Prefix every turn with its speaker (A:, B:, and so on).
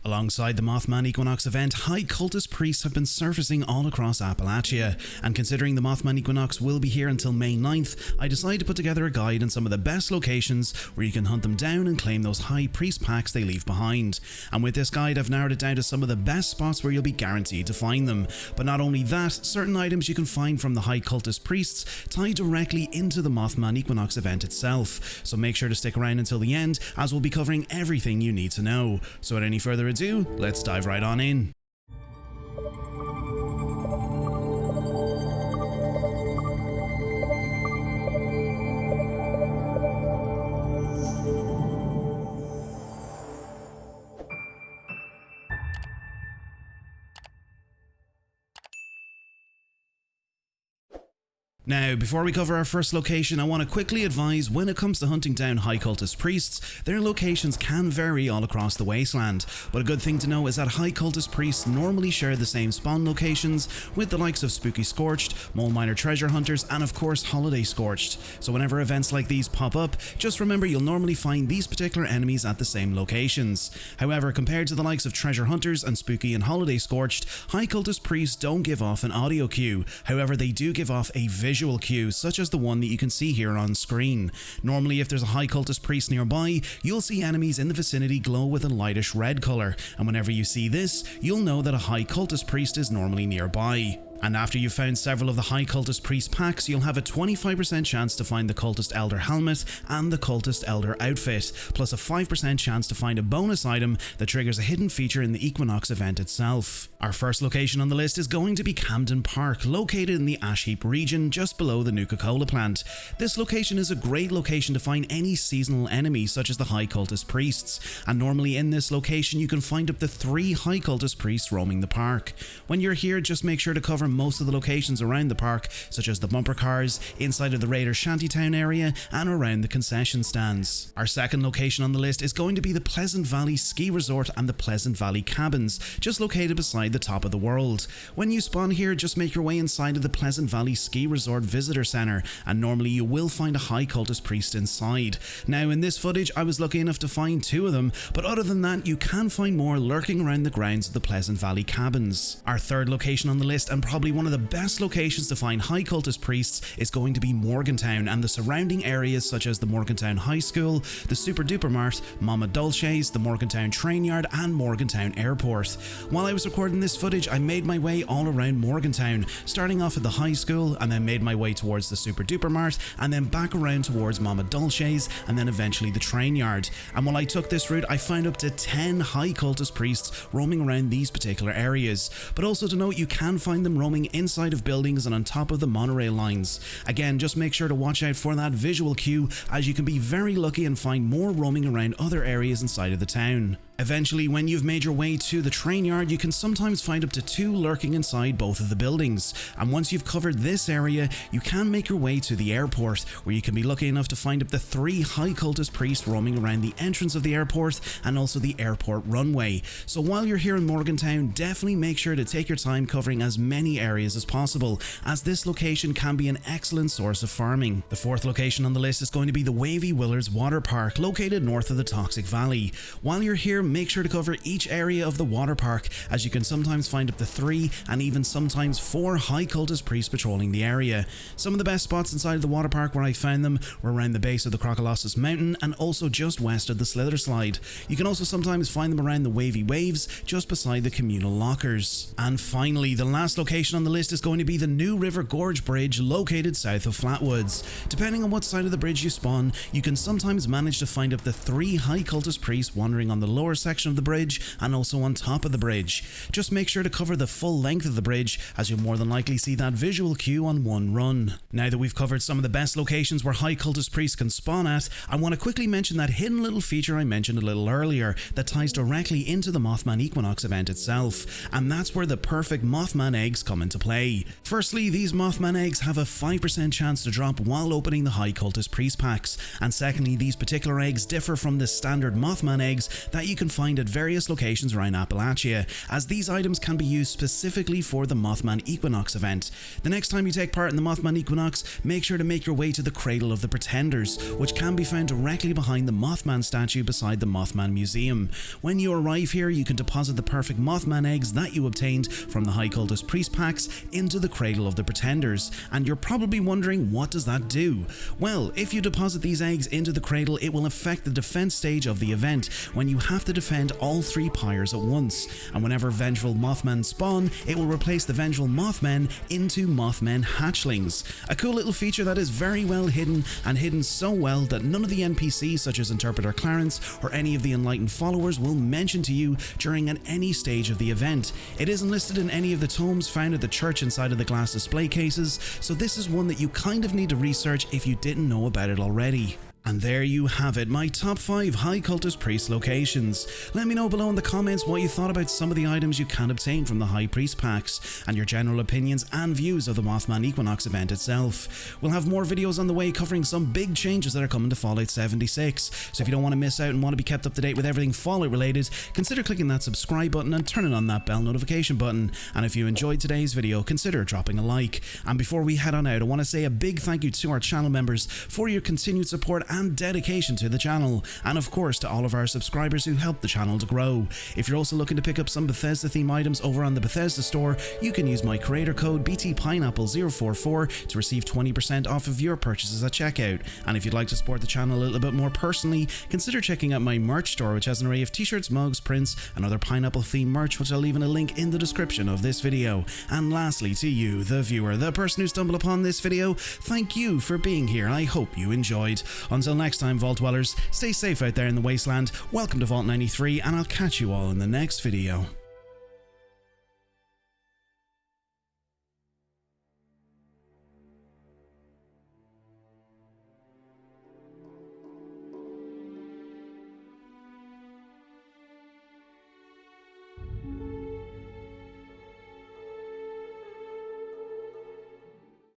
A: Alongside the Mothman Equinox Event, High Cultist Priests have been surfacing all across Appalachia, and considering the Mothman Equinox will be here until May 9th, I decided to put together a guide on some of the best locations where you can hunt them down and claim those High Priest packs they leave behind. And with this guide I've narrowed it down to some of the best spots where you'll be guaranteed to find them. But not only that, certain items you can find from the High Cultist Priests tie directly into the Mothman Equinox Event itself, so make sure to stick around until the end as we'll be covering everything you need to know. So without any further ado, let's dive right on in. Now, before we cover our first location, I want to quickly advise when it comes to Huntingtown High Cultist Priests, their locations can vary all across the wasteland, but a good thing to know is that High Cultist Priests normally share the same spawn locations with the likes of Spooky Scorched, Mole Miner Treasure Hunters, and of course Holiday Scorched. So whenever events like these pop up, just remember you'll normally find these particular enemies at the same locations. However, compared to the likes of Treasure Hunters and Spooky and Holiday Scorched, High Cultist Priests don't give off an audio cue, however they do give off a visual cue, such as the one that you can see here on screen. Normally, if there's a High Cultist Priest nearby, you'll see enemies in the vicinity glow with a lightish red colour, and whenever you see this, you'll know that a High Cultist Priest is normally nearby. And after you've found several of the High Cultist Priest packs, you'll have a 25% chance to find the Cultist Elder helmet and the Cultist Elder outfit, plus a 5% chance to find a bonus item that triggers a hidden feature in the Equinox event itself. Our first location on the list is going to be Camden Park, located in the Ash Heap region just below the Nuka-Cola plant. This location is a great location to find any seasonal enemy such as the High Cultist Priests, and normally in this location you can find up to 3 High Cultist Priests roaming the park. When you're here, just make sure to cover most of the locations around the park, such as the bumper cars, inside of the Raiders Shantytown area, and around the concession stands. Our second location on the list is going to be the Pleasant Valley Ski Resort and the Pleasant Valley Cabins, just located beside the top of the world. When you spawn here, just make your way inside of the Pleasant Valley Ski Resort Visitor Center, and normally you will find a High Cultist Priest inside. Now in this footage I was lucky enough to find 2 of them, but other than that you can find more lurking around the grounds of the Pleasant Valley Cabins. Our third location on the list, and probably one of the best locations to find High Cultist Priests, is going to be Morgantown and the surrounding areas such as the Morgantown High School, the Super Duper Mart, Mama Dulce's, the Morgantown Train Yard, and Morgantown Airport. While I was recording this footage, I made my way all around Morgantown, starting off at the high school and then made my way towards the Super Duper Mart and then back around towards Mama Dulce's and then eventually the Train Yard. And while I took this route, I found up to 10 High Cultist Priests roaming around these particular areas. But also to note, you can find them roaming inside of buildings and on top of the monorail lines. Again, just make sure to watch out for that visual cue, as you can be very lucky and find more roaming around other areas inside of the town. Eventually, when you've made your way to the train yard, you can sometimes find up to 2 lurking inside both of the buildings. And once you've covered this area, you can make your way to the airport, where you can be lucky enough to find up to 3 High Cultist Priests roaming around the entrance of the airport and also the airport runway. So while you're here in Morgantown, definitely make sure to take your time covering as many areas as possible, as this location can be an excellent source of farming. The fourth location on the list is going to be the Wavy Willards Water Park, located north of the Toxic Valley. While you're here, make sure to cover each area of the water park, as you can sometimes find up to 3 and even sometimes 4 High Cultist Priests patrolling the area. Some of the best spots inside of the water park where I found them were around the base of the Crocolosus Mountain and also just west of the Slither Slide. You can also sometimes find them around the Wavy Waves, just beside the communal lockers. And finally, the last location on the list is going to be the New River Gorge Bridge, located south of Flatwoods. Depending on what side of the bridge you spawn, you can sometimes manage to find up to 3 High Cultist Priests wandering on the lower section of the bridge and also on top of the bridge. Just make sure to cover the full length of the bridge, as you'll more than likely see that visual cue on one run. Now that we've covered some of the best locations where High Cultist Priests can spawn at, I want to quickly mention that hidden little feature I mentioned a little earlier that ties directly into the Mothman Equinox event itself, and that's where the perfect Mothman eggs come into play. Firstly, these Mothman eggs have a 5% chance to drop while opening the High Cultist Priest packs, and secondly, these particular eggs differ from the standard Mothman eggs that you can can find at various locations around Appalachia, as these items can be used specifically for the Mothman Equinox event. The next time you take part in the Mothman Equinox, make sure to make your way to the Cradle of the Pretenders, which can be found directly behind the Mothman statue beside the Mothman Museum. When you arrive here, you can deposit the perfect Mothman eggs that you obtained from the High Cultist Priest packs into the Cradle of the Pretenders, and you're probably wondering, what does that do? Well, if you deposit these eggs into the cradle, it will affect the defense stage of the event, when you have to defend all 3 pyres at once, and whenever vengeful Mothman spawn, it will replace the vengeful Mothmen into Mothman hatchlings. A cool little feature that is very well hidden, and hidden so well that none of the NPCs such as Interpreter Clarence or any of the Enlightened followers will mention to you during any stage of the event. It isn't listed in any of the tomes found at the church inside of the glass display cases, so this is one that you kind of need to research if you didn't know about it already. And there you have it, my top 5 High Cultist Priest locations. Let me know below in the comments what you thought about some of the items you can obtain from the High Priest packs, and your general opinions and views of the Mothman Equinox event itself. We'll have more videos on the way covering some big changes that are coming to Fallout 76, so if you don't want to miss out and want to be kept up to date with everything Fallout related, consider clicking that subscribe button and turning on that bell notification button. And if you enjoyed today's video, consider dropping a like. And before we head on out, I want to say a big thank you to our channel members for your continued support and dedication to the channel, and of course to all of our subscribers who help the channel to grow. If you're also looking to pick up some Bethesda theme items over on the Bethesda store, you can use my creator code BTPineapple044 to receive 20% off of your purchases at checkout. And if you'd like to support the channel a little bit more personally, consider checking out my merch store, which has an array of t-shirts, mugs, prints, and other pineapple themed merch, which I'll leave in a link in the description of this video. And lastly, to you, the viewer, the person who stumbled upon this video, thank you for being here, and I hope you enjoyed. Until next time, Vault Dwellers, stay safe out there in the wasteland, welcome to Vault 93, and I'll catch you all in the next video.